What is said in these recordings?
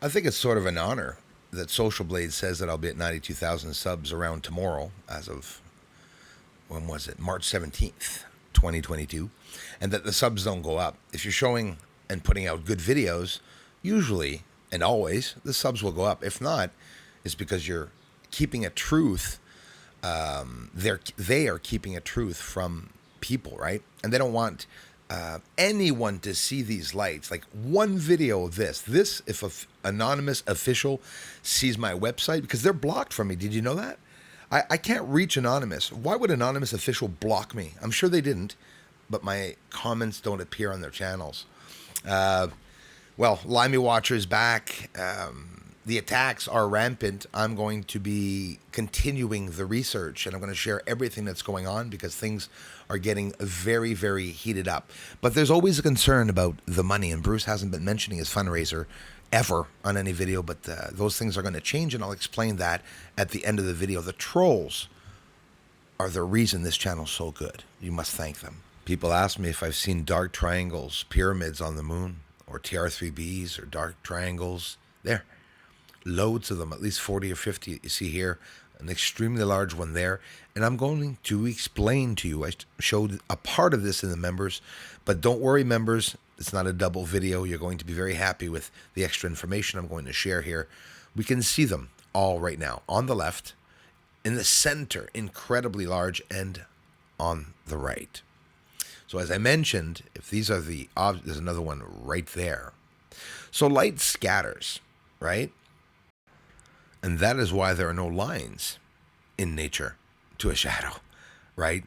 I think it's sort of an honor that Social Blade says that I'll be at 92,000 subs around tomorrow, as of, when was it? March 17th, 2022. And that the subs don't go up. If you're showing and putting out good videos, usually and always, the subs will go up. If not, it's because you're keeping a truth. They are keeping a truth from people, right? And they don't want anyone to see these lights. Like one video of this, if an anonymous official sees my website, because they're blocked from me. Did you know that? I can't reach anonymous. Why would anonymous official block me? I'm sure they didn't, but my comments don't appear on their channels. Well, Limey Watcher is back. The attacks are rampant. I'm going to be continuing the research, and I'm going to share everything that's going on because things are getting very, very heated up. But there's always a concern about the money, and Bruce hasn't been mentioning his fundraiser ever on any video, but those things are going to change, and I'll explain that at the end of the video. The trolls are the reason this channel's so good. You must thank them. People ask me if I've seen dark triangles, pyramids on the moon, or TR3Bs, or dark triangles. There. Loads of them, at least 40 or 50 you see here, an extremely large one there. And I'm going to explain to you, I showed a part of this in the members, but don't worry members, it's not a double video. You're going to be very happy with the extra information I'm going to share here. We can see them all right now. On the left, in the center, incredibly large, and on the right. So as I mentioned, if these are the objects, there's another one right there. So light scatters, right? And that is why there are no lines in nature to a shadow, right?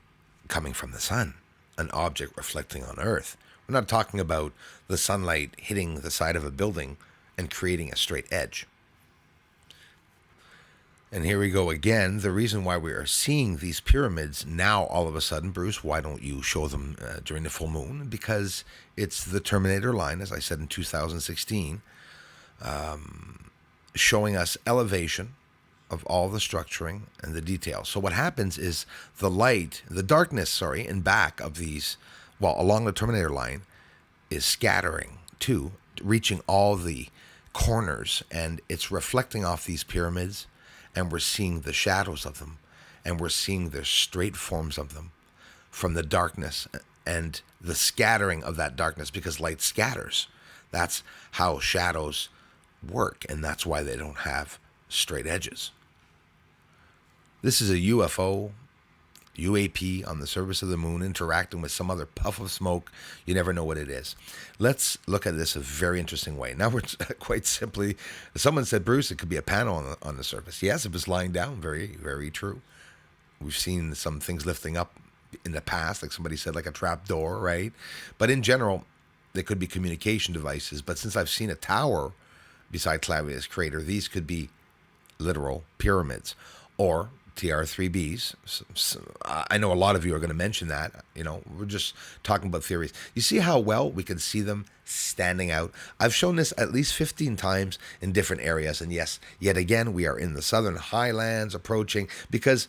Coming from the sun, an object reflecting on Earth. We're not talking about the sunlight hitting the side of a building and creating a straight edge. And here we go again. The reason why we are seeing these pyramids now all of a sudden, Bruce, why don't you show them during the full moon? Because it's the Terminator Line, as I said in 2016, showing us elevation of all the structuring and the details. So what happens is the darkness, in back of these, along the Terminator Line, is scattering too, reaching all the corners, and it's reflecting off these pyramids, and we're seeing the shadows of them, and we're seeing the straight forms of them from the darkness and the scattering of that darkness, because light scatters. That's how shadows work, and that's why they don't have straight edges. This is a UAP on the surface of the moon interacting with some other puff of smoke. You never know what it is. Let's look at this a very interesting way. Now we're quite simply, someone said, Bruce, it could be a panel on the surface. Yes, if it's lying down, very, very true. We've seen some things lifting up in the past, like somebody said, like a trap door, right? But in general, they could be communication devices. But since I've seen a tower beside Clavius Crater, these could be literal pyramids or TR3Bs. I know a lot of you are going to mention that. We're just talking about theories. You see how well we can see them standing out? I've shown this at least 15 times in different areas. And yes, yet again, we are in the southern highlands approaching, because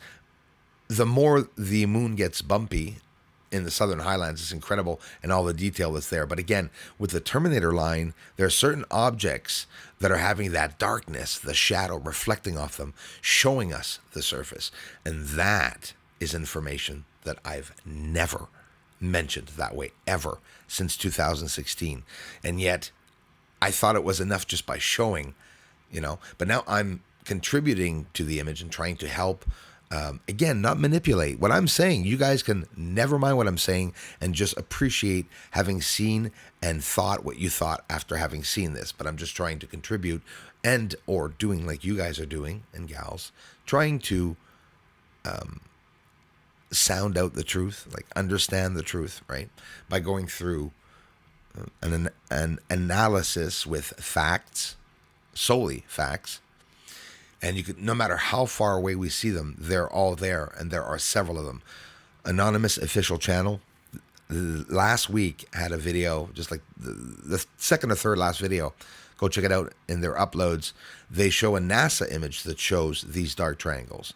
the more the moon gets bumpy in the southern highlands, it's incredible, and all the detail that's there. But again, with the Terminator Line, there are certain objects that are having that darkness, the shadow reflecting off them, showing us the surface. And that is information that I've never mentioned that way, ever, since 2016. And yet, I thought it was enough just by showing, but now I'm contributing to the image and trying to help. Again, not manipulate. What I'm saying, you guys can never mind what I'm saying and just appreciate having seen and thought what you thought after having seen this. But I'm just trying to contribute and or doing like you guys are doing, and gals, trying to sound out the truth, like understand the truth, right? By going through an analysis with facts, solely facts. And you could, no matter how far away we see them, they're all there, and there are several of them. Anonymous official channel last week had a video, just like the second or third last video. Go check it out in their uploads. They show a NASA image that shows these dark triangles.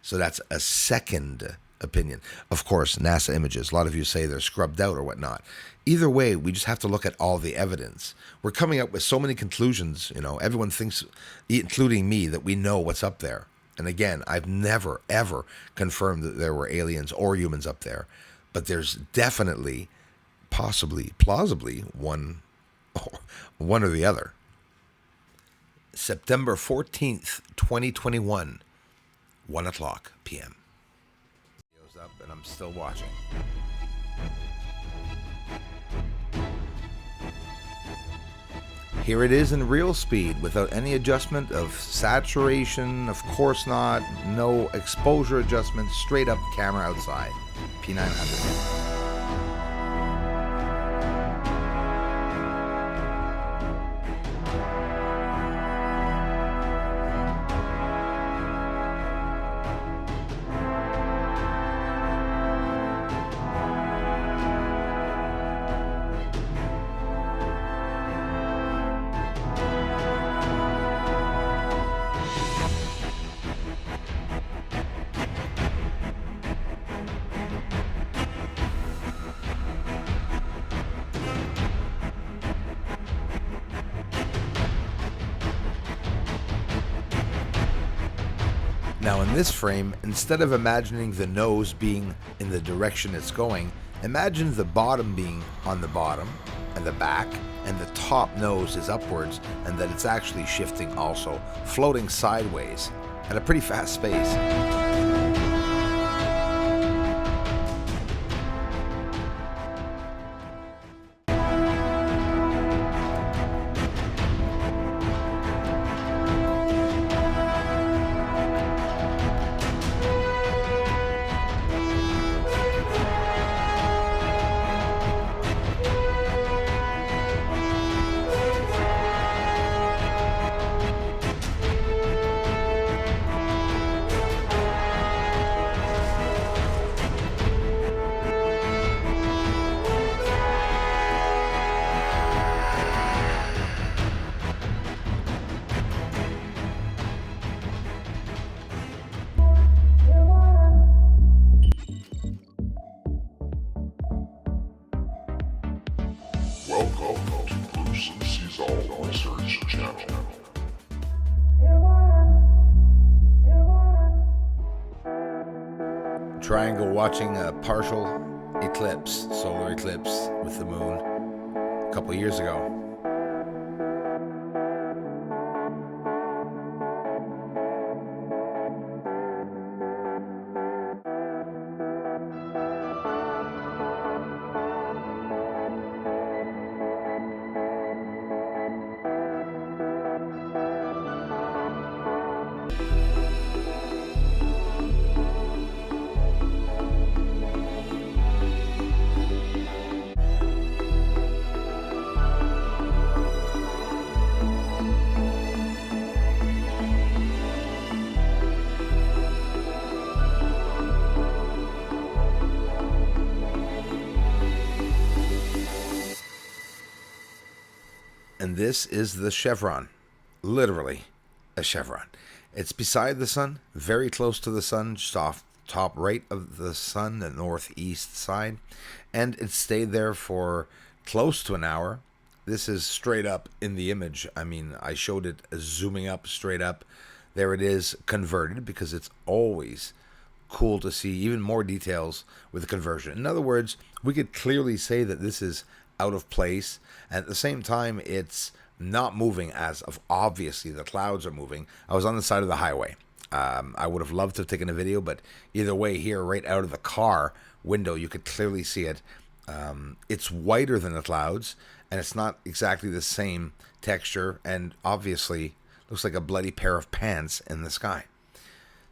So that's a second opinion. Of course, NASA images, a lot of you say they're scrubbed out or whatnot. Either way, we just have to look at all the evidence. We're coming up with so many conclusions, everyone thinks, including me, that we know what's up there. And again, I've never, ever confirmed that there were aliens or humans up there. But there's definitely, possibly, plausibly, one or the other. September 14th, 2021, 1 o'clock p.m. Video's up and I'm still watching. Here it is in real speed without any adjustment of saturation, of course not, no exposure adjustment, straight up camera outside, P900. Now in this frame, instead of imagining the nose being in the direction it's going, imagine the bottom being on the bottom, and the back, and the top nose is upwards, and that it's actually shifting also, floating sideways at a pretty fast pace. Welcome to Bruce Sees All Research Channel. Triangle watching a partial eclipse, solar eclipse with the moon a couple years ago. And this is the chevron, literally a chevron. It's beside the sun, very close to the sun, just off top right of the sun, the northeast side. And it stayed there for close to an hour. This is straight up in the image. I mean, I showed it zooming up straight up. There it is converted, because it's always cool to see even more details with the conversion. In other words, we could clearly say that this is out of place, and at the same time it's not moving, as of obviously the clouds are moving. I was on the side of the highway. I would have loved to have taken a video, but either way, here right out of the car window you could clearly see it. It's whiter than the clouds, and it's not exactly the same texture, and obviously looks like a bloody pair of pants in the sky.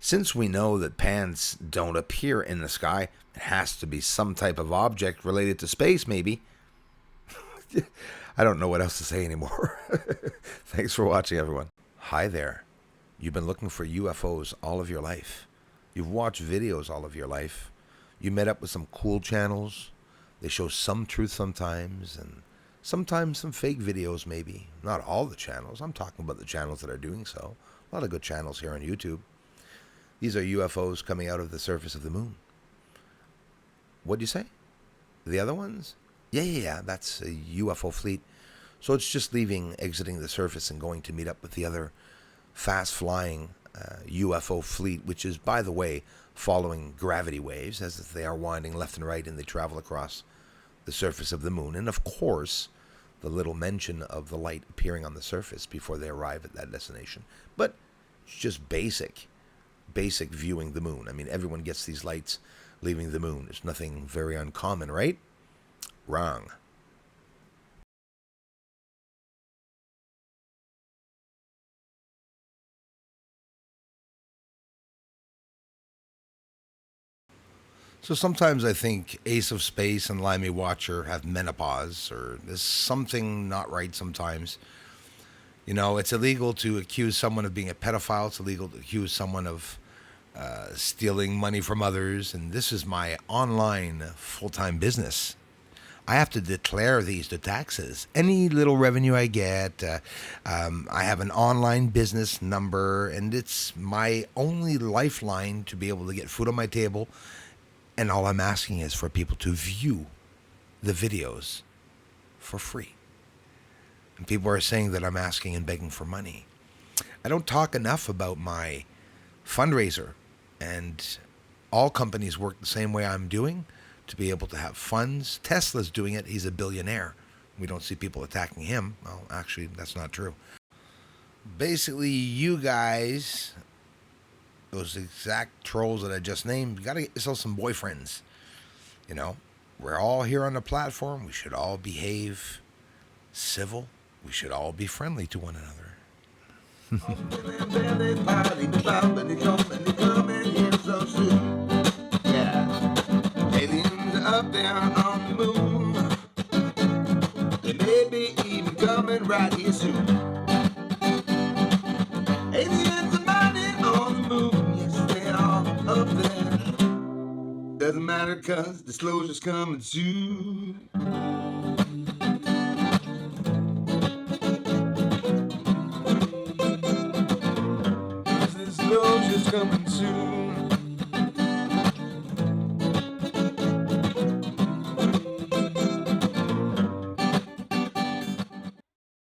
Since we know that pants don't appear in the sky, it has to be some type of object related to space, maybe. I don't know what else to say anymore. Thanks for watching, everyone. Hi there. You've been looking for UFOs all of your life. You've watched videos all of your life. You met up with some cool channels. They show some truth sometimes, and sometimes some fake videos maybe. Not all the channels. I'm talking about the channels that are doing so. A lot of good channels here on YouTube. These are UFOs coming out of the surface of the moon. What'd you say? The other ones? Yeah. That's a UFO fleet. So it's just exiting the surface and going to meet up with the other fast-flying UFO fleet, which is, by the way, following gravity waves as if they are winding left and right and they travel across the surface of the moon. And of course, the little mention of the light appearing on the surface before they arrive at that destination. But it's just basic viewing the moon. I mean, everyone gets these lights leaving the moon. It's nothing very uncommon, right? Wrong. So sometimes I think Ace of Space and Limey Watcher have menopause, or there's something not right sometimes. It's illegal to accuse someone of being a pedophile. It's illegal to accuse someone of stealing money from others. And this is my online full-time business. I have to declare these to taxes. Any little revenue I get, I have an online business number, and it's my only lifeline to be able to get food on my table. And all I'm asking is for people to view the videos for free. And people are saying that I'm asking and begging for money. I don't talk enough about my fundraiser. And all companies work the same way I'm doing to be able to have funds. Tesla's doing it. He's a billionaire. We don't see people attacking him. Well, actually, that's not true. Basically, you guys, those exact trolls that I just named, you got to get yourself some boyfriends. We're all here on the platform. We should all behave civil. We should all be friendly to one another. Aliens up there on the moon. They may be even coming right here soon. Aliens are mining on the moon. Yes, they are up there. Doesn't matter, cause disclosure's coming soon. Disclosure's coming